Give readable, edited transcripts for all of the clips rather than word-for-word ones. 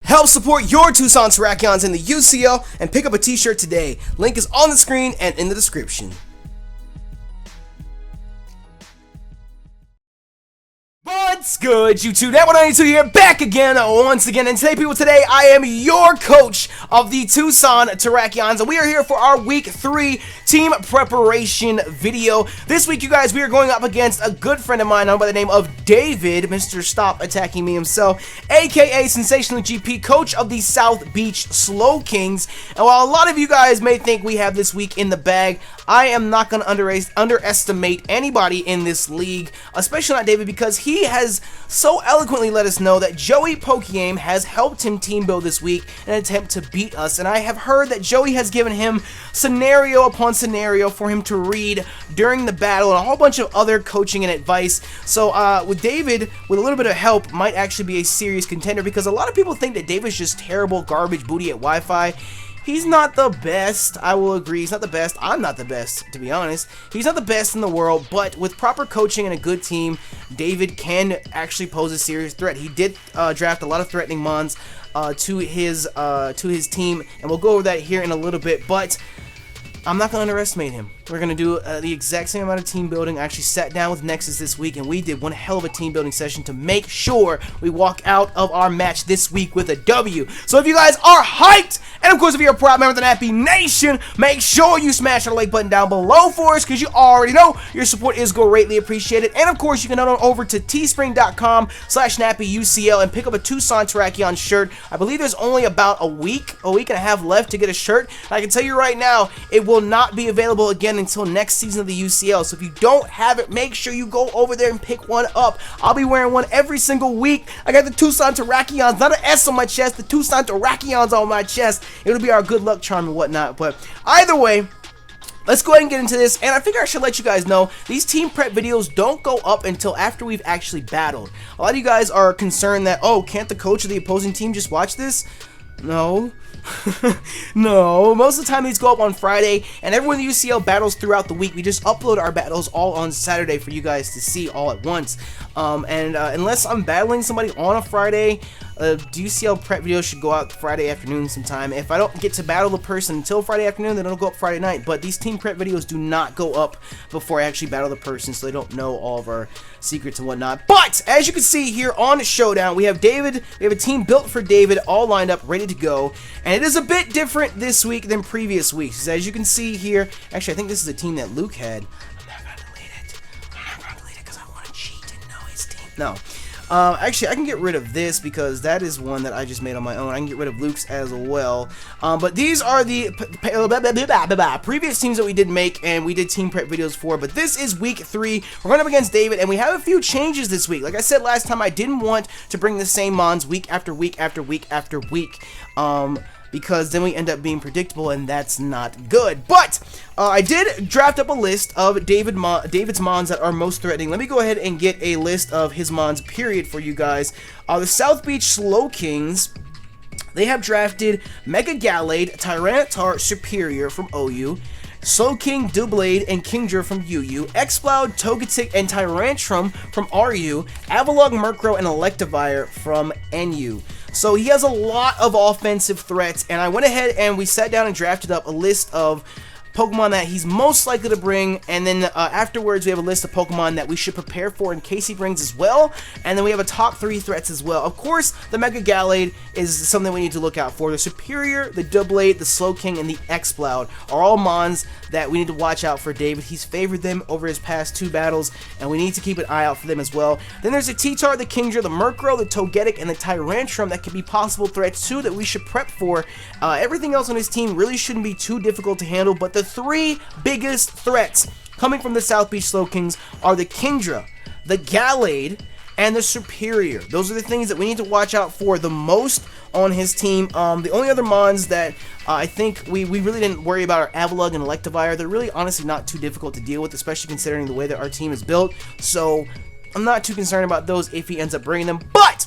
Help support your Tucson Terrakions in the UCL and pick up a t-shirt today. Link is on the screen and in the description. What's good, YouTube? That 192 here, back again, once again. And today, I am your coach of the Tucson Terrakions, and we are here for our Week 3 team preparation video. This week, you guys, we are going up against a good friend of mine known by the name of David, Mr. Stop Attacking Me himself, aka Sensational GP, coach of the South Beach Slowkings. And while a lot of you guys may think we have this week in the bag, I am not going to underestimate anybody in this league, especially not David, because he has so eloquently let us know that Joey Pokegame has helped him team build this week in an attempt to beat us. And I have heard that Joey has given him scenario upon scenario for him to read during the battle and a whole bunch of other coaching and advice. So with David, with a little bit of help, might actually be a serious contender, because a lot of people think that David's just terrible garbage booty at Wi-Fi. He's not the best, I will agree. He's not the best. I'm not the best, to be honest. He's not the best in the world, but with proper coaching and a good team, David can actually pose a serious threat. He did draft a lot of threatening mons to his team, and we'll go over that here in a little bit, but I'm not going to underestimate him. We're going to do the exact same amount of team building. I actually sat down with Nexus this week, and we did one hell of a team building session to make sure we walk out of our match this week with a W. So if you guys are hyped, and of course if you're a proud member of the Nappy Nation, make sure you smash that like button down below for us, because you already know your support is greatly appreciated. And of course you can head on over to teespring.com/NappyUCL and pick up a Tucson Terrakion shirt. I believe there's only about a week and a half left to get a shirt. I can tell you right now, it will not be available again until next season of the UCL. So if you don't have it, make sure you go over there and pick one up. I'll be wearing one every single week. I got the Tucson Terrakions, not an S on my chest, the Tucson Terrakions on my chest. It'll be our good luck charm and whatnot. But either way, let's go ahead and get into this, and I figure I should let you guys know these team prep videos don't go up until after we've actually battled. A lot of you guys are concerned that, oh, can't the coach of the opposing team just watch this? No. No, most of the time these go up on Friday, and everyone in the UCL battles throughout the week. We just upload our battles all on Saturday for you guys to see all at once. Unless I'm battling somebody on a Friday, UCL prep video should go out Friday afternoon sometime. If I don't get to battle the person until Friday afternoon, then it'll go up Friday night. But these team prep videos do not go up before I actually battle the person, so they don't know all of our secrets and whatnot. But as you can see here on Showdown, we have David. We have a team built for David, all lined up, ready to go. And it is a bit different this week than previous weeks. As you can see here, actually I think this is a team that Luke had. I'm not gonna delete it. I'm not gonna delete it because I want to cheat and know his team. No. Actually, I can get rid of this because that is one that I just made on my own. I can get rid of Luke's as well. But these are the previous teams that we did make and we did team prep videos for. But this is week 3. We're going up against David, and we have a few changes this week. Like I said last time, I didn't want to bring the same mons week after week after week after week. Because then we end up being predictable, and that's not good. But I did draft up a list of David's mons that are most threatening. Let me go ahead and get a list of his mons, period, for you guys. The South Beach Slowkings, they have drafted Mega Gallade, Tyranitar Superior from OU, Slowking, Doublade, and Kingdra from UU, Exploud, Togetic, and Tyrantrum from RU, Avalugg, Murkrow, and Electivire from NU. So he has a lot of offensive threats, and I went ahead and we sat down and drafted up a list of Pokemon that he's most likely to bring, and then afterwards we have a list of Pokemon that we should prepare for in case he brings as well, and then we have a top 3 threats as well. Of course, the Mega Gallade is something we need to look out for. The Superior, the Doublade, the Slowking, and the Exploud are all mons that we need to watch out for David. He's favored them over his past 2 battles, and we need to keep an eye out for them as well. Then there's the T-Tar, the Kingdra, the Murkrow, the Togetic, and the Tyrantrum that could be possible threats too that we should prep for. Everything else on his team really shouldn't be too difficult to handle, but the 3 biggest threats coming from the South Beach Slowkings are the Kingdra, the Gallade, and the Superior. Those are the things that we need to watch out for the most on his team. The only other mons that I think we really didn't worry about are Avalugg and Electivire. They're really honestly not too difficult to deal with, especially considering the way that our team is built. So I'm not too concerned about those if he ends up bringing them. But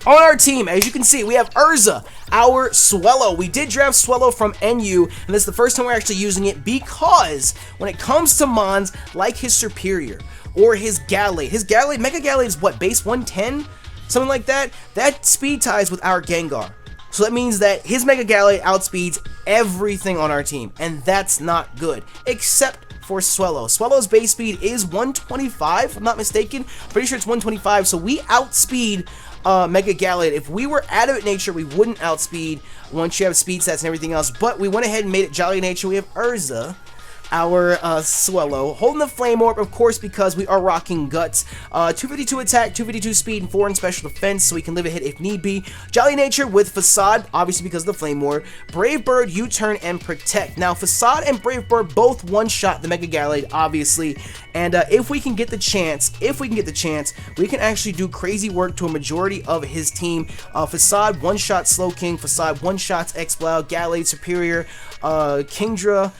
on our team, as you can see, we have Urza, our Swellow. We did draft Swellow from NU, and this is the first time we're actually using it because when it comes to mons like his Superior or his Gallade, Mega Gallade is what, base 110? something like that, that speed ties with our Gengar. So that means that his Mega Gallade outspeeds everything on our team, and that's not good, except for Swellow. Swellow's base speed is 125, if I'm not mistaken. Pretty sure it's 125, so we outspeed Mega Gallade. If we were Adamant Nature, we wouldn't outspeed once you have speed stats and everything else, but we went ahead and made it Jolly Nature. We have Urza, our Swellow, holding the Flame Orb, of course, because we are rocking Guts. 252 attack, 252 speed, and 4 in special defense, so we can live a hit if need be. Jolly Nature with Facade, obviously because of the Flame Orb. Brave Bird, U-Turn, and Protect. Now, Facade and Brave Bird both one-shot the Mega Gallade, obviously, and if we can get the chance, we can actually do crazy work to a majority of his team. Facade one-shot Slowking, Facade one-shots Exploud, Gallade Superior, Kingdra.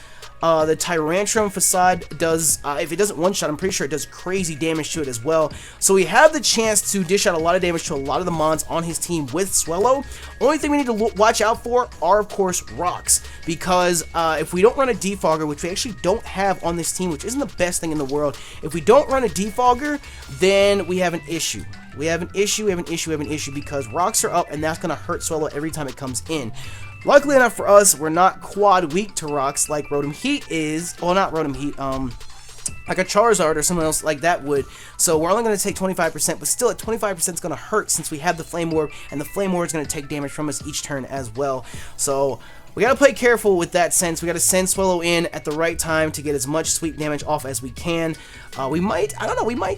The Tyrantrum Facade does, if it doesn't one-shot, I'm pretty sure it does crazy damage to it as well. So we have the chance to dish out a lot of damage to a lot of the mons on his team with Swellow. Only thing we need to watch out for are, of course, rocks. Because if we don't run a Defogger, which we actually don't have on this team, which isn't the best thing in the world, if we don't run a Defogger, then we have an issue. We have an issue because rocks are up, and that's going to hurt Swellow every time it comes in. Luckily enough for us, we're not quad weak to rocks like Rotom Heat is. Well, not Rotom Heat, like a Charizard or someone else like that would. So we're only going to take 25%, but still at 25% it's going to hurt since we have the Flame Orb, and the Flame Orb is going to take damage from us each turn as well. So we got to play careful with that sense. We got to send Swellow in at the right time to get as much sweep damage off as we can. We might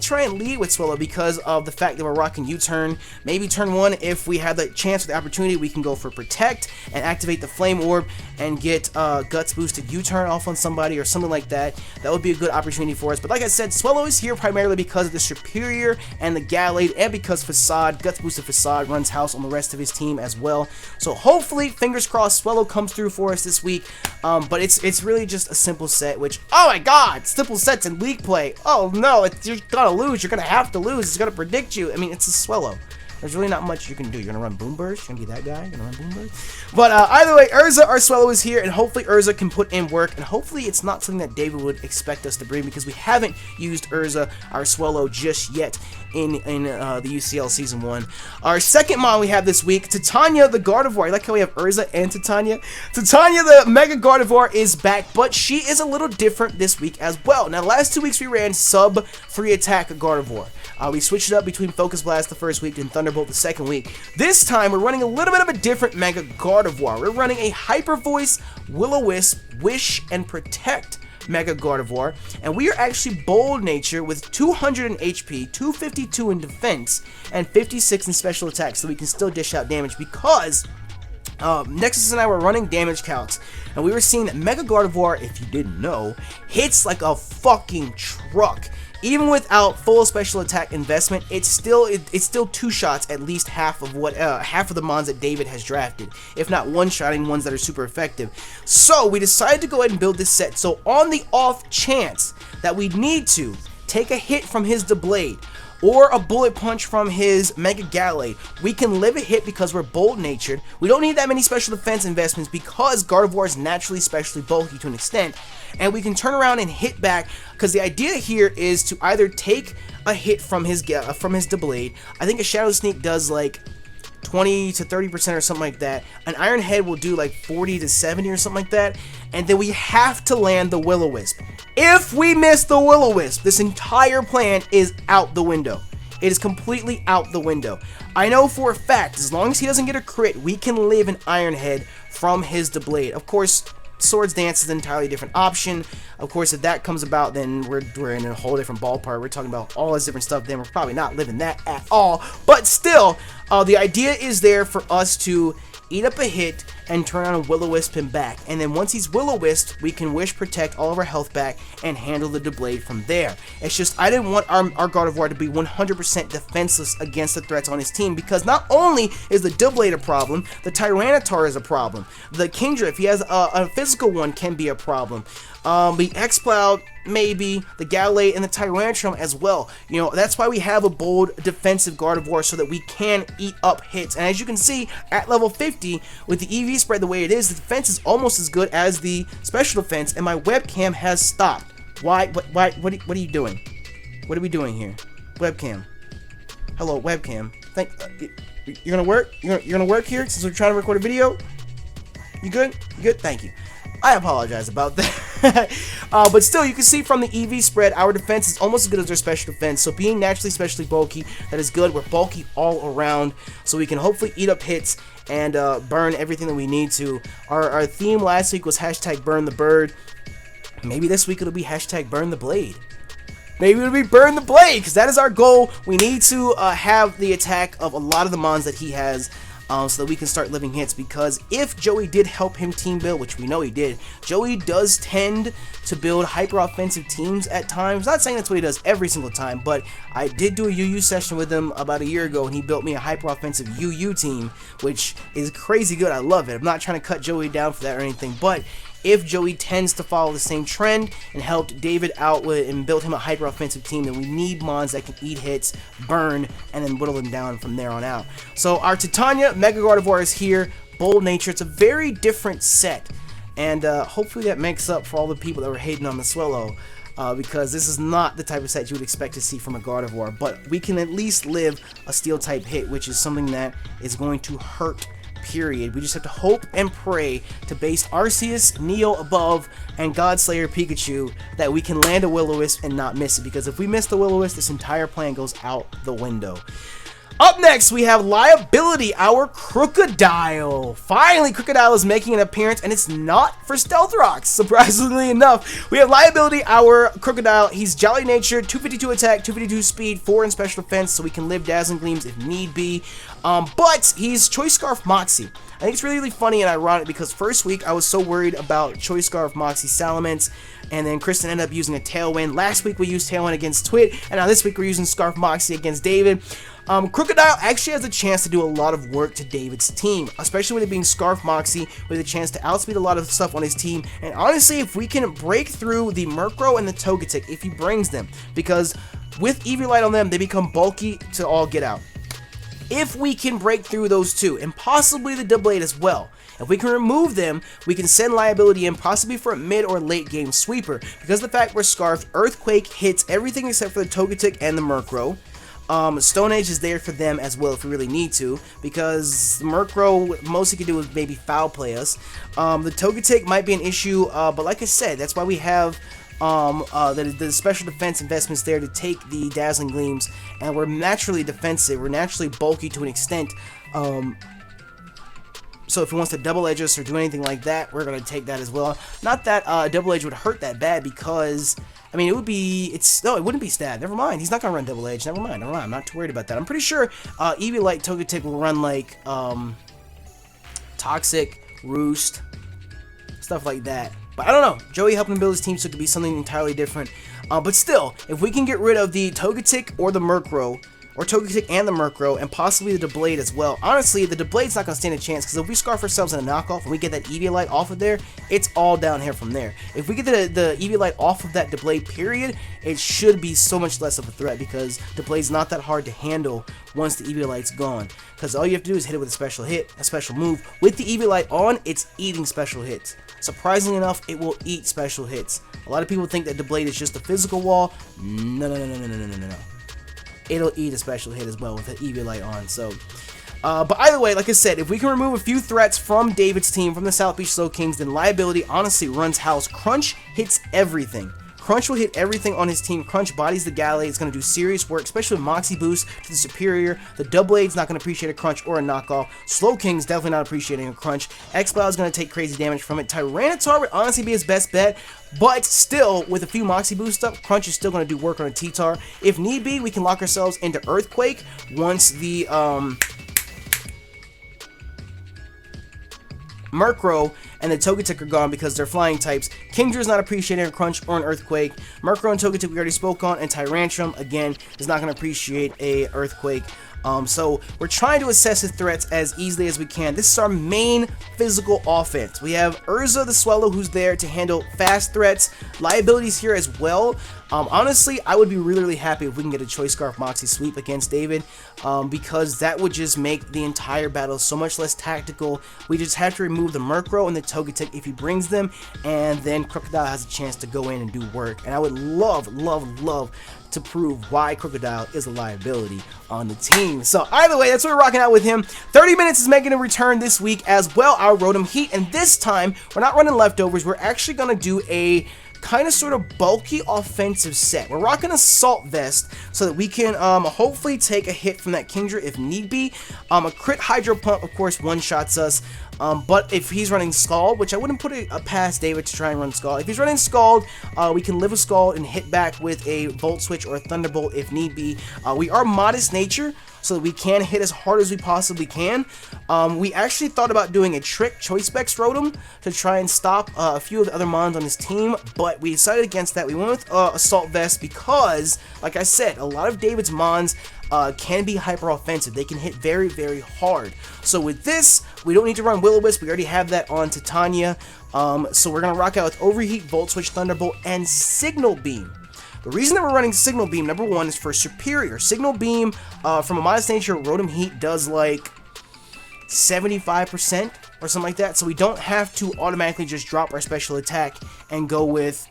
try and lead with Swellow because of the fact that we're rocking U-Turn. Maybe turn 1, if we have the chance or the opportunity, we can go for Protect and activate the Flame Orb and get Guts boosted U-Turn off on somebody or something like that. That would be a good opportunity for us. But like I said, Swellow is here primarily because of the Superior and the Gallade, and because Facade, Guts boosted Facade, runs house on the rest of his team as well. So hopefully, fingers crossed, Swellow comes through for us this week. But it's really just a simple set, which, oh my god, simple sets in League Play. Oh no, you're gonna lose. You're gonna have to lose. It's gonna predict you. I mean, it's a Swellow. There's really not much you can do. You're gonna run Boom Burst. You're gonna be that guy. You're gonna run Boom Burst. But either way, Urza, our Swellow, is here, and hopefully Urza can put in work, and hopefully it's not something that David would expect us to bring, because we haven't used Urza, our Swellow, just yet in the UCL Season 1. Our second mon we have this week, Titania the Gardevoir. I like how we have Urza and Titania. Titania the Mega Gardevoir is back, but she is a little different this week as well. Now, the last 2 weeks we ran sub 3 attack Gardevoir. We switched it up between Focus Blast the first week and Thunderbolt the second week. This time, we're running a little bit of a different Mega Gardevoir. We're running a Hyper Voice, Will-O-Wisp, Wish, and Protect Mega Gardevoir, and we are actually Bold Nature with 200 in HP, 252 in defense, and 56 in special attack, so we can still dish out damage because Nexus and I were running damage counts, and we were seeing that Mega Gardevoir, if you didn't know, hits like a fucking truck. Even without full special attack investment, it's still 2 shots at least half of the mons that David has drafted, if not one-shotting ones that are super effective. So we decided to go ahead and build this set. So on the off chance that we need to take a hit from his Doublade or a bullet punch from his Mega Gallade, we can live a hit because we're Bold Natured. We don't need that many special defense investments because Gardevoir is naturally specially bulky to an extent, and we can turn around and hit back, because the idea here is to either take a hit from his Doublade. I think a Shadow Sneak does like 20 to 30% or something like that. An Iron Head will do like 40 to 70 or something like that, and then we have to land the Will-O-Wisp. If we miss the Will-O-Wisp, this entire plan is out the window. It is completely out the window. I know for a fact, as long as he doesn't get a crit, we can live an Iron Head from his Doublade. Of course, Swords Dance is an entirely different option. Of course, if that comes about, then we're in a whole different ballpark. We're talking about all this different stuff, then we're probably not living that at all. But still, the idea is there for us to eat up a hit and turn on a Will-O-Wisp him back. And then once he's Will-O-Wisp, we can Wish Protect all of our health back and handle the Doublade from there. It's just, I didn't want our Gardevoir to be 100% defenseless against the threats on his team, because not only is the Doublade a problem, the Tyranitar is a problem. The Kingdra, if he has a physical one, can be a problem. The Exploud, maybe, the Gallade, and the Tyrantrum as well. You know, that's why we have a bold defensive Gardevoir, so that we can eat up hits. And as you can see, at level 50, with the EV spread the way it is, the defense is almost as good as the special defense, and my webcam has stopped. Why? What are you doing? What are we doing here? Webcam. Hello, webcam. You're gonna work? You're gonna work here since we're trying to record a video? You good? You good? Thank you. I apologize about that. But still, you can see from the EV spread, our defense is almost as good as their special defense. So being naturally especially bulky, that is good. We're bulky all around, so we can hopefully eat up hits and burn everything that we need to. Our theme last week was hashtag burn the bird. Maybe this week it'll be hashtag burn the blade. Maybe it'll be burn the blade, because that is our goal. We need to have the attack of a lot of the mons that he has, so that we can start living hits, because if Joey did help him team build, which we know he did, Joey does tend to build hyper-offensive teams at times. Not saying that's what he does every single time, but I did do a UU session with him about a year ago, and he built me a hyper-offensive UU team, which is crazy good. I love it. I'm not trying to cut Joey down for that or anything, but if Joey tends to follow the same trend and helped David out with and built him a hyper offensive team, then we need mons that can eat hits, burn, and then whittle them down from there on out. So our Titania Mega Gardevoir is here, Bold Nature. It's a very different set, and hopefully that makes up for all the people that were hating on the Swellow, because this is not the type of set you would expect to see from a Gardevoir, but we can at least live a steel type hit, which is something that is going to hurt. Period. We just have to hope and pray to base Arceus, Neo above, and Godslayer Pikachu that we can land a Will-O-Wisp and not miss it, because if we miss the Will-O-Wisp, this entire plan goes out the window. Up next, we have Liability, our Crocodile. Finally, Crocodile is making an appearance, and it's not for Stealth Rocks, surprisingly enough. We have Liability, our Crocodile. He's Jolly Nature, 252 attack, 252 speed, 4 in special defense, so we can live Dazzling Gleams if need be. But he's Choice Scarf Moxie. I think it's really, really funny and ironic, because first week I was so worried about Choice Scarf Moxie Salamence, and then Kristen ended up using a Tailwind. Last week we used Tailwind against Twit, and now this week we're using Scarf Moxie against David. Crocodile actually has a chance to do a lot of work to David's team, especially with it being Scarf Moxie, with a chance to outspeed a lot of stuff on his team. And honestly, if we can break through the Murkrow and the Togetic, if he brings them, because with Eviolite on them, they become bulky to all get out. If we can break through those two, and possibly the Doublade as well, if we can remove them, we can send Liability in possibly for a mid or late game sweeper. Because of the fact we're Scarfed, Earthquake hits everything except for the Togetic and the Murkrow. Stone Edge is there for them as well if we really need to, because the Murkrow, most he can do is maybe foul play us. The Togetic might be an issue, but like I said, that's why we have the special defense investments there to take the Dazzling Gleams, and we're naturally defensive, we're naturally bulky to an extent, so if he wants to double edge us or do anything like that, we're going to take that as well. Not that double edge would hurt that bad, because I mean, it would be, no, it wouldn't be stab. Never mind. He's not going to run double edge. Never mind. I'm not too worried about that. I'm pretty sure Eviolite Togetic will run like Toxic, Roost, stuff like that. But I don't know. Joey helped him build his team, so it could be something entirely different. But still, if we can get rid of the Togetic or the Murkrow, or Togetic and the Murkrow, and possibly the Doublade as well. Honestly, the Doublade's not going to stand a chance, because if we Scarf ourselves in a knockoff and we get that Eviolite off of there, it's all down here from there. If we get the Eviolite off of that Doublade, period, it should be so much less of a threat, because Doublade's not that hard to handle once the Eviolite's gone. Because all you have to do is hit it with a special hit, a special move. With the Eviolite on, it's eating special hits. Surprisingly enough, it will eat special hits. A lot of people think that Doublade is just a physical wall. No. It'll eat a special hit as well with the Eviolite on. So, but either way, like I said, if we can remove a few threats from David's team, from the South Beach Slowkings, then Liability honestly runs house. Crunch hits everything. Crunch will hit everything on his team. Crunch bodies the Gallade. It's going to do serious work, especially with Moxie Boost to the Superior. The Doublade's not going to appreciate a Crunch or a knockoff. Slowking's definitely not appreciating a Crunch. X-Cloud's going to take crazy damage from it. Tyranitar would honestly be his best bet, but still, with a few Moxie Boost up, Crunch is still going to do work on a T-Tar. If need be, we can lock ourselves into Earthquake once the Murkrow and the Togetic are gone, because they're flying types. Kingdra's not appreciating a Crunch or an Earthquake. Murkrow and Togetic we already spoke on, and Tyrantrum, again, is not going to appreciate a Earthquake. So we're trying to assess his threats as easily as we can. This is our main physical offense. We have Urza the Swellow, who's there to handle fast threats. Liabilities here as well. Honestly, I would be really, really happy if we can get a Choice Scarf Moxie sweep against David, because that would just make the entire battle so much less tactical. We just have to remove the Murkrow and the Togetic if he brings them, and then Crocodile has a chance to go in and do work. And I would love to prove why Crocodile is a liability on the team. So either way, that's what we're rocking out with him. 30 Minutes is making a return this week as well, our Rotom Heat, and this time we're not running leftovers. We're actually going to do a kind of sort of bulky offensive set. We're rocking Assault Vest so that we can hopefully take a hit from that Kingdra if need be. A crit Hydro Pump, of course, one-shots us. But if he's running Scald, which I wouldn't put it past David to try and run Scald. If he's running Scald, we can live with Scald and hit back with a Volt Switch or a Thunderbolt if need be. We are Modest Nature, so that we can hit as hard as we possibly can. We actually thought about doing a Trick Choice Specs Rotom to try and stop a few of the other mons on his team, but we decided against that. We went with Assault Vest because, like I said, a lot of David's mons can be hyper offensive. They can hit very, very hard. So with this, we don't need to run Will-O-Wisp. We already have that on Titania. So we're going to rock out with Overheat, Volt Switch, Thunderbolt, and Signal Beam. The reason that we're running Signal Beam, number one, is for Superior. Signal Beam, from a Modest Nature, Rotom Heat does like 75% or something like that. So we don't have to automatically just drop our special attack and go with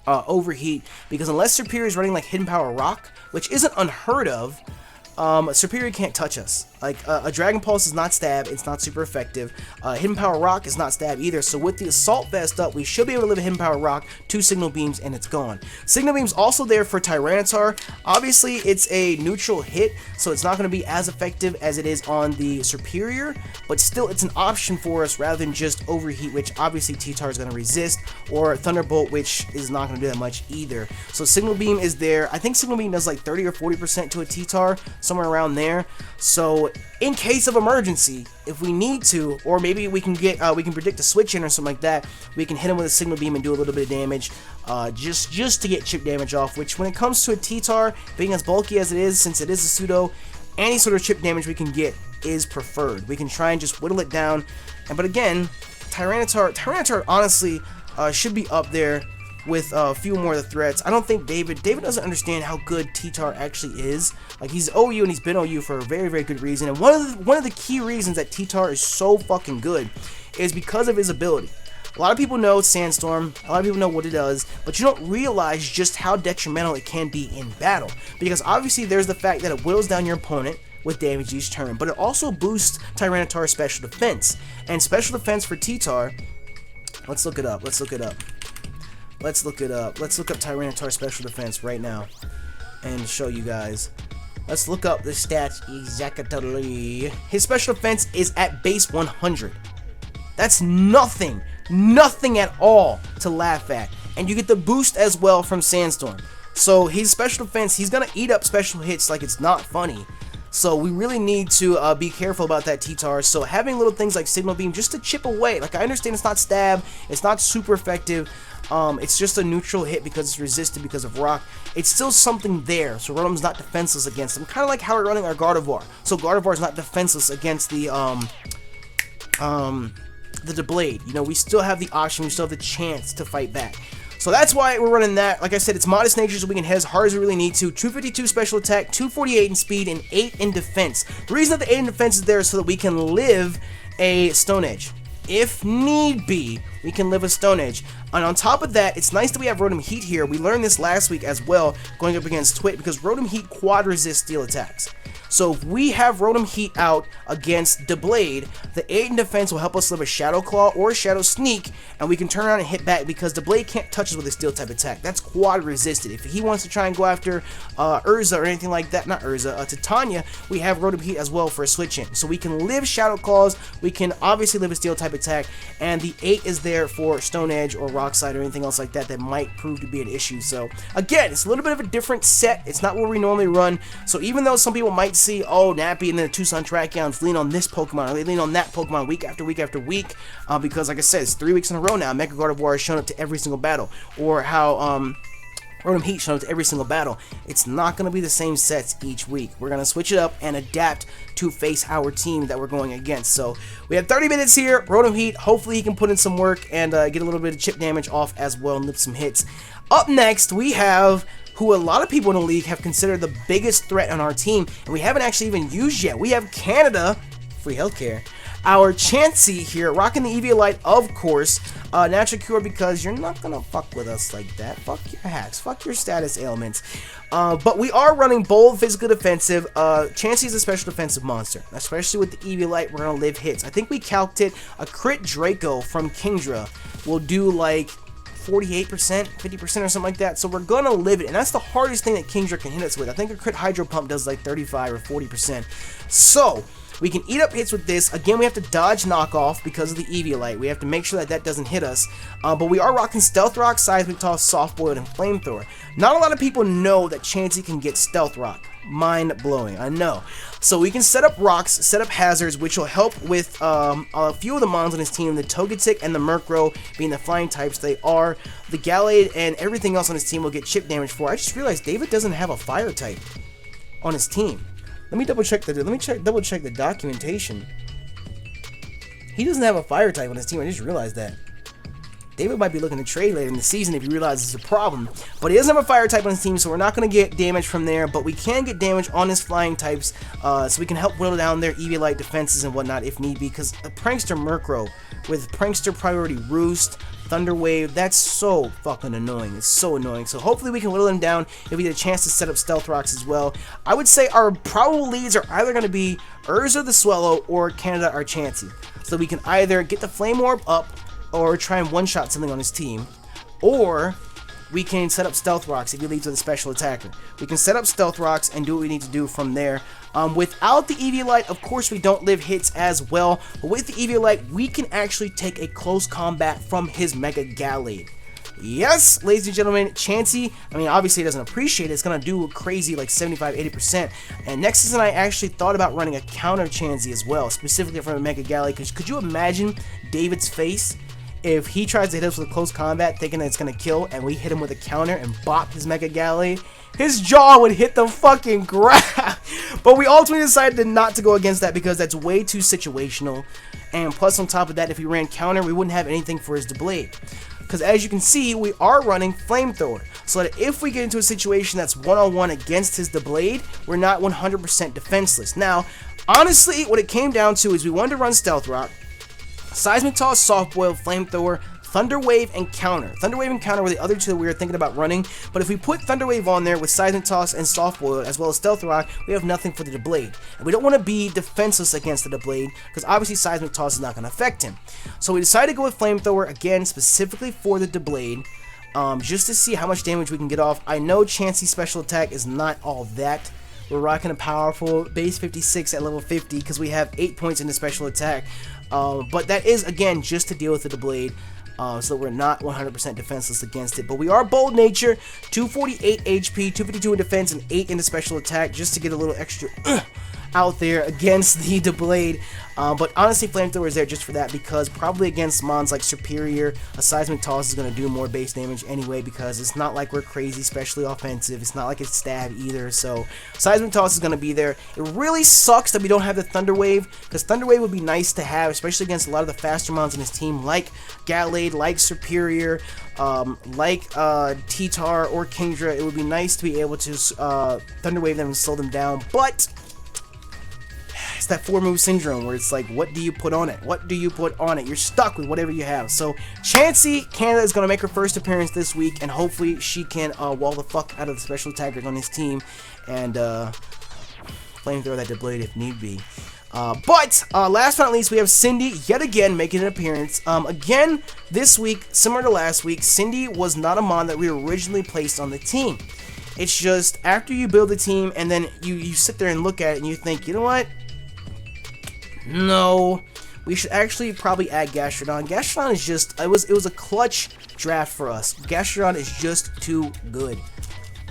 Overheat, because unless Superior is running like Hidden Power Rock, which isn't unheard of, Superior can't touch us. Like, a Dragon Pulse is not stab, it's not super effective. Hidden Power Rock is not stab either, so with the Assault Vest up, we should be able to live a Hidden Power Rock, 2 Signal Beams, and it's gone. Signal Beam's also there for Tyranitar. Obviously, it's a neutral hit, so it's not going to be as effective as it is on the Superior, but still, it's an option for us rather than just Overheat, which obviously T-Tar is going to resist, or Thunderbolt, which is not going to do that much either. So Signal Beam is there. I think Signal Beam does like 30 or 40% to a T-Tar, somewhere around there. So in case of emergency, if we need to, or maybe we can get we can predict a switch in or something like that, we can hit him with a Signal Beam and do a little bit of damage, just to get chip damage off. Which, when it comes to a T-Tar, being as bulky as it is, since it is a pseudo, any sort of chip damage we can get is preferred. We can try and just whittle it down. But again, Tyranitar honestly should be up there with a few more of the threats. I don't think David doesn't understand how good T-Tar actually is. Like, he's OU and he's been OU for a very, very good reason. And one of the key reasons that T-Tar is so fucking good is because of his ability. A lot of people know Sandstorm, a lot of people know what it does, but you don't realize just how detrimental it can be in battle. Because obviously there's the fact that it whittles down your opponent with damage each turn, but it also boosts Tyranitar's special defense. And special defense for T-Tar, let's look it up. Let's look up Tyranitar special defense right now and show you guys. Let's look up the stats exactly. His special defense is at base 100. That's nothing at all to laugh at. And you get the boost as well from Sandstorm. So his special defense, he's gonna eat up special hits like it's not funny. So we really need to be careful about that T-Tar. So having little things like Signal Beam just to chip away. Like, I understand it's not stab, it's not super effective. It's just a neutral hit because it's resisted because of rock. It's still something there, so Rotom's not defenseless against them. Kind of like how we're running our Gardevoir. So Gardevoir is not defenseless against the Deblade. You know, we still have the option, we still have the chance to fight back. So that's why we're running that. Like I said, it's Modest Nature, so we can hit as hard as we really need to. 252 special attack, 248 in speed, and 8 in defense. The reason that the 8 in defense is there is so that we can live a Stone Edge. If need be, we can live a Stone Edge. And on top of that, it's nice that we have Rotom Heat here. We learned this last week as well, going up against Twit, because Rotom Heat quad resists steel attacks. So if we have Rotom Heat out against Deblade, the 8 in defense will help us live a Shadow Claw or a Shadow Sneak, and we can turn around and hit back because Deblade can't touch us with a steel type attack. That's quad resisted. If he wants to try and go after Urza or anything like that, not Urza, Titania, we have Rotom Heat as well for a switch in. So we can live Shadow Claws, we can obviously live a steel type attack, and the 8 is there for Stone Edge or Rock Slide or anything else like that that might prove to be an issue. So again, it's a little bit of a different set. It's not what we normally run. So even though some people might see, oh, Nappy and then the Tucson Terrakions lean on this Pokemon, or they lean on that Pokemon week after week after week, because like I said, it's 3 weeks in a row now, Mega Gardevoir has shown up to every single battle. Or how Rotom Heat showing up to every single battle. It's not going to be the same sets each week. We're going to switch it up and adapt to face our team that we're going against. So we have 30 minutes here. Rotom Heat, hopefully he can put in some work and get a little bit of chip damage off as well and lift some hits. Up next, we have who a lot of people in the league have considered the biggest threat on our team, and we haven't actually even used yet. We have Canada, free healthcare. Our Chansey here, rocking the Eviolite, of course. Natural Cure, because you're not gonna fuck with us like that. Fuck your hacks, fuck your status ailments. But we are running bold physical defensive. Chansey is a special defensive monster, especially with the Eviolite. We're gonna live hits. I think we calced it. A crit Draco from Kingdra will do like 48%, 50% or something like that. So we're gonna live it, and that's the hardest thing that Kingdra can hit us with. I think a crit Hydro Pump does like 35 or 40%. So we can eat up hits with this. Again, we have to dodge knockoff because of the Eviolite. We have to make sure that that doesn't hit us. But we are rocking Stealth Rock, Seismic Toss, Soft Boiled, and Flamethrower. Not a lot of people know that Chansey can get Stealth Rock. Mind blowing, I know. So we can set up rocks, set up hazards, which will help with a few of the mons on his team. The Togetic and the Murkrow being the flying types they are. The Gallade and everything else on his team will get chip damage for. I just realized David doesn't have a fire type on his team. Let me double check the documentation. He doesn't have a fire type on his team. I just realized that. David might be looking to trade later in the season if he realizes it's a problem. But he doesn't have a fire type on his team, so we're not going to get damage from there. But we can get damage on his flying types, so we can help whittle down their Eviolite defenses and whatnot if need be. Because a Prankster Murkrow with Prankster Priority Roost, Thunder Wave, that's so fucking annoying. It's so annoying. So hopefully we can whittle him down if we get a chance to set up Stealth Rocks as well. I would say our probable leads are either going to be Urza the Swellow or Canada our Chansey. So we can either get the Flame Orb up or try and one-shot something on his team, or we can set up Stealth Rocks if he leads with a special attacker. We can set up Stealth Rocks and do what we need to do from there. Without the Eviolite, of course, we don't live hits as well, but with the Eviolite, we can actually take a close combat from his Mega Gallade. Yes, ladies and gentlemen, Chansey, I mean, obviously he doesn't appreciate it. It's going to do crazy like 75-80%. And next season, I actually thought about running a counter Chansey as well, specifically from a Mega Gallade, because could you imagine David's face if he tries to hit us with a close combat thinking that it's going to kill, and we hit him with a counter and bop his Mega Gallade? His jaw would hit the fucking ground. But we ultimately decided not to go against that because that's way too situational. And plus, on top of that, if we ran counter, we wouldn't have anything for his Deblade. Because as you can see, we are running Flamethrower. So that if we get into a situation that's one-on-one against his Deblade, we're not 100% defenseless. Now, honestly, what it came down to is we wanted to run Stealth Rock, Seismic Toss, Soft Boil, Flamethrower, Thunder Wave, and Counter. Thunder Wave and Counter were the other two that we were thinking about running, but if we put Thunder Wave on there with Seismic Toss and Soft Boil, as well as Stealth Rock, we have nothing for the Deblade. And we don't want to be defenseless against the Deblade, because obviously Seismic Toss is not going to affect him. So we decided to go with Flamethrower, again, specifically for the Deblade, just to see how much damage we can get off. I know Chansey's special attack is not all that. We're rocking a powerful base 56 at level 50, because we have 8 points in the special attack. But that is, again, just to deal with the Deblade, so that we're not 100% defenseless against it. But we are Bold Nature, 248 HP, 252 in defense, and 8 in the special attack, just to get a little extra out there against the Deblade. But honestly, Flamethrower is there just for that, because probably against mons like Superior, a Seismic Toss is going to do more base damage anyway, because it's not like we're crazy, especially offensive. It's not like it's stab either, so Seismic Toss is going to be there. It really sucks that we don't have the Thunder Wave, because Thunder Wave would be nice to have, especially against a lot of the faster mons in his team, like Gallade, like Superior, like T-Tar or Kingdra. It would be nice to be able to Thunder Wave them and slow them down, but it's that 4-move syndrome where it's like, what do you put on it? What do you put on it? You're stuck with whatever you have. So Chansey, Canada is going to make her first appearance this week, and hopefully she can wall the fuck out of the special attackers on his team and flamethrower that Deblade if need be. But last but not least, we have Cindy yet again making an appearance. Again, this week, similar to last week, Cindy was not a mon that we originally placed on the team. It's just after you build the team and then you sit there and look at it and you think, you know what? No, we should actually probably add Gastrodon. Gastrodon is just, it was a clutch draft for us. Gastrodon is just too good.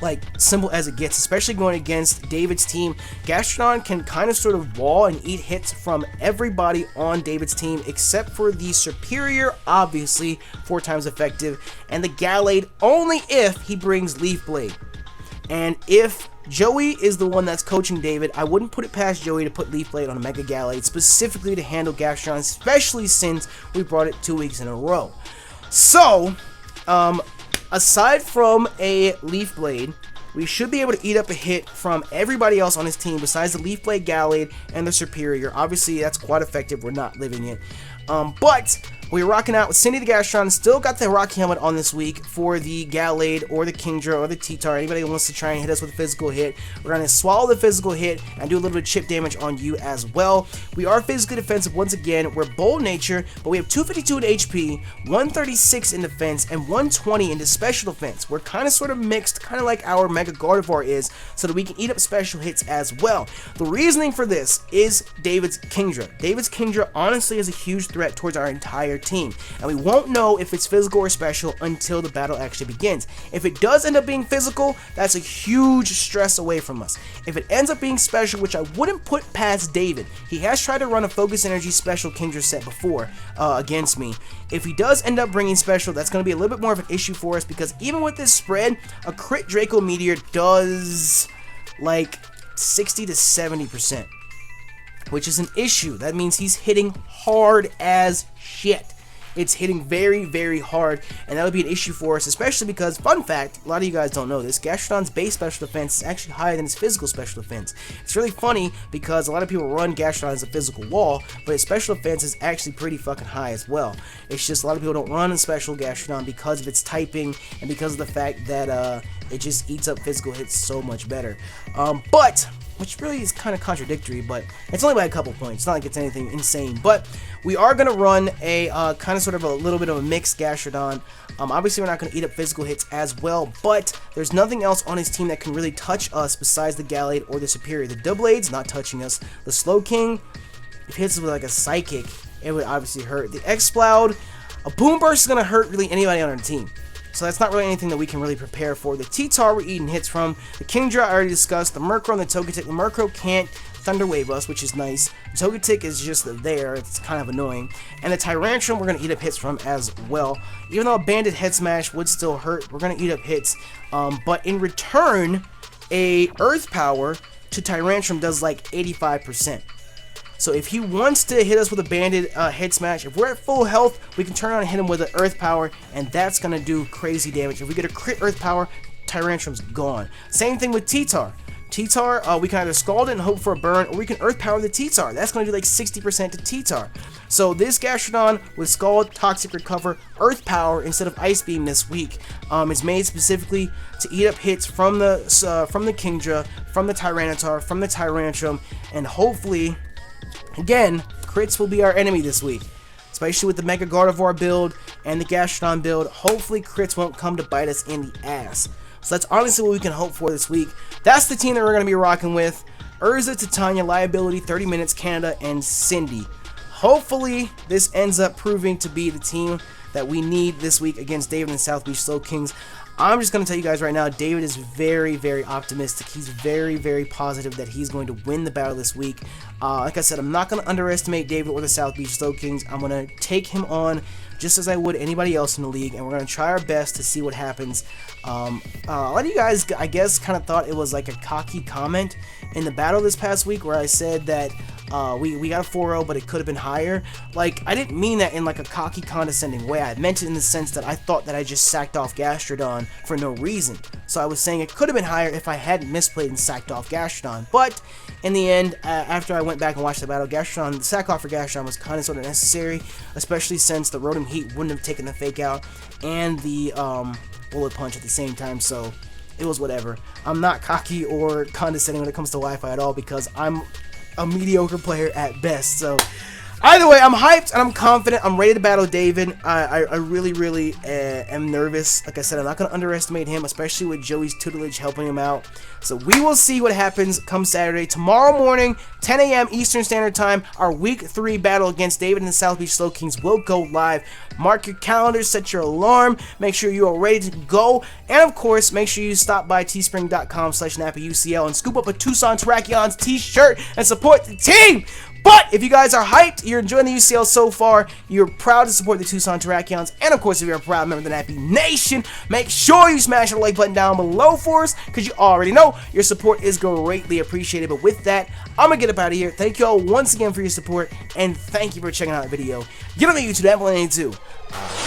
like simple as it gets, especially going against David's team. Gastrodon can kind of sort of wall and eat hits from everybody on David's team except for the Superior, obviously 4 times effective, and the Gallade only if he brings Leaf Blade. And if Joey is the one that's coaching David, I wouldn't put it past Joey to put Leaf Blade on a Mega Gallade specifically to handle Gastrodon, especially since we brought it 2 weeks in a row. So, aside from a Leaf Blade, we should be able to eat up a hit from everybody else on his team besides the Leaf Blade Gallade and the Superior. Obviously, that's quite effective. We're not living it. But we're rocking out with Cindy the Gastrodon. Still got the Rocky Helmet on this week for the Gallade or the Kingdra or the T-Tar. Anybody who wants to try and hit us with a physical hit, we're going to swallow the physical hit and do a little bit of chip damage on you as well. We are physically defensive once again. We're bold nature, but we have 252 in HP, 136 in defense, and 120 into special defense. We're kind of sort of mixed, kind of like our Mega Gardevoir is, so that we can eat up special hits as well. The reasoning for this is David's Kingdra. David's Kingdra honestly is a huge threat towards our entire team, and we won't know if it's physical or special until the battle actually begins. If it does end up being physical, that's a huge stress away from us. If it ends up being special, which I wouldn't put past David, he has tried to run a Focus Energy special Kingdra set before against me. If he does end up bringing special, that's going to be a little bit more of an issue for us, because even with this spread, a crit Draco Meteor does like 60 to 70%. Which is an issue. That means he's hitting hard as shit. It's hitting very, very hard, and that would be an issue for us, especially because, fun fact, a lot of you guys don't know this, Gastrodon's base special defense is actually higher than his physical special defense. It's really funny because a lot of people run Gastrodon as a physical wall, but his special defense is actually pretty fucking high as well. It's just a lot of people don't run a special Gastrodon because of its typing and because of the fact that it just eats up physical hits so much better. Which really is kind of contradictory, but it's only by a couple points. It's not like it's anything insane. But we are going to run a kind of sort of a little bit of a mixed Gastrodon. Obviously, we're not going to eat up physical hits as well, but there's nothing else on his team that can really touch us besides the Gallade or the Superior. The Doublade's not touching us. The Slowking, if it hits us with like a Psychic, it would obviously hurt. The Exploud, a Boom Burst is going to hurt really anybody on our team. So that's not really anything that we can really prepare for. The T-Tar we're eating hits from. The Kingdra I already discussed. The Murkrow and the Togetic. The Murkrow can't Thunder Wave us, which is nice. The Togetic is just there. It's kind of annoying. And the Tyrantrum we're going to eat up hits from as well. Even though a Banded Head Smash would still hurt, we're going to eat up hits. But in return, a Earth Power to Tyrantrum does like 85%. So if he wants to hit us with a Banded Head Smash, if we're at full health, we can turn around and hit him with an Earth Power, and that's going to do crazy damage. If we get a crit Earth Power, Tyrantrum's gone. Same thing with T-Tar. T-Tar, we can either Scald it and hope for a burn, or we can Earth Power the T-Tar. That's going to do like 60% to T-Tar. So this Gastrodon with Scald, Toxic Recover, Earth Power instead of Ice Beam this week is made specifically to eat up hits from the Kingdra, from the Tyranitar, from the Tyrantrum, and hopefully, again, crits will be our enemy this week, especially with the Mega Gardevoir build and the Gastrodon build. Hopefully crits won't come to bite us in the ass. So that's honestly what we can hope for this week. That's the team that we're going to be rocking with. Urza, Titania, Liability, 30 Minutes, Canada, and Cindy. Hopefully this ends up proving to be the team that we need this week against David and South Beach Slowkings. I'm just going to tell you guys right now, David is very, very optimistic. He's very, very positive that he's going to win the battle this week. Like I said, I'm not going to underestimate David or the South Beach Slowkings. I'm going to take him on just as I would anybody else in the league, and we're going to try our best to see what happens. A lot of you guys, I guess, kind of thought it was like a cocky comment in the battle this past week where I said that we got a 4-0, but it could have been higher. Like, I didn't mean that in like a cocky, condescending way. I meant it in the sense that I thought that I just sacked off Gastrodon for no reason. So I was saying it could have been higher if I hadn't misplayed and sacked off Gastrodon. But in the end, after I went back and watched the battle, the sack off for Gastrodon was kind of sort of necessary, especially since the Rotom Heat wouldn't have taken the fake out and the Bullet Punch at the same time. So it was whatever. I'm not cocky or condescending when it comes to Wi-Fi at all, because I'm a mediocre player at best. So Either way, I'm hyped and I'm confident. I'm ready to battle David. I really am nervous. Like I said, I'm not going to underestimate him, especially with Joey's tutelage helping him out. So we will see what happens come Saturday. Tomorrow morning, 10 a.m. Eastern Standard Time, our Week 3 battle against David and the South Beach Slowkings will go live. Mark your calendars, set your alarm, make sure you are ready to go. And of course, make sure you stop by teespring.com/NapaUCL and scoop up a Tucson Terrakions t-shirt and support the team. But if you guys are hyped, you're enjoying the UCL so far, you're proud to support the Tucson Terrakions, and of course if you're a proud member of the Nappy Nation, make sure you smash the like button down below for us, because you already know your support is greatly appreciated. But with that, I'm going to get up out of here. Thank you all once again for your support, and thank you for checking out the video. Get on the YouTube, that one, and two.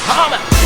I'm out.